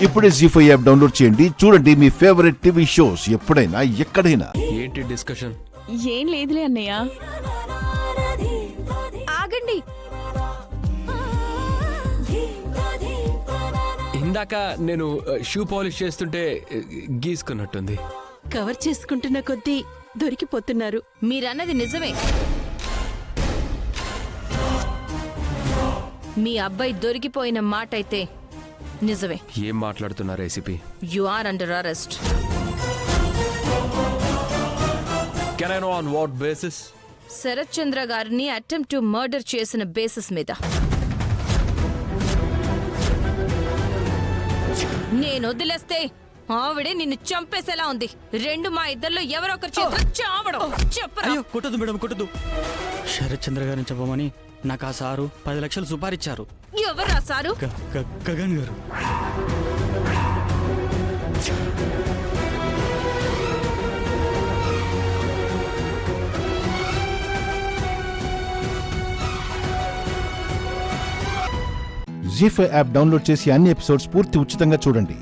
ఇప్పుడే జీ5 app download చేయండి. చూడండి మీ ఫేవరెట్ టీవీ షోస్ ఎప్పుడైనా ఎక్కడైనా. ఏంటి డిస్కషన్? ఏం లేదులే అన్నయ్య. ఆగండి. ఇందాక నేను షూ పాలిష్ చేస్తుంటే గీసుకున్నట్టుంది. కవర్ చేసుకుంటున్న కొద్దీ దొరికిపోతున్నారు. మీరన్నది నిజమే. మీ అబ్బాయి దొరికిపోయిన మాట అయితే నిజమే. ఏం మాట్లాడుతున్నారు ACP? You are under arrest. Can I know on what basis? Sarath Chandra గారిని అటెంప్ట్ టు మర్డర్ చేసిన బేసిస్ మీద. నేను వదిలేస్తే ఆవిడే నిన్ను చంపేసేలా ఉంది. రెండు మా ఇద్దరిలో ఎవరో ఒకరు చేతిలో చావడం. చెప్పరా? అయ్యో కొట్టదు మేడం, కొట్టదు. శరత్ చంద్ర గారిని చెప్పమని నాకు ఆ సారు 10 లక్షలు సుపారిచ్చారు. ఎవరా సారు? గగన్ గారు. జీ5 యాప్ డౌన్లోడ్ చేసి అన్ని ఎపిసోడ్స్ పూర్తి ఉచితంగా చూడండి.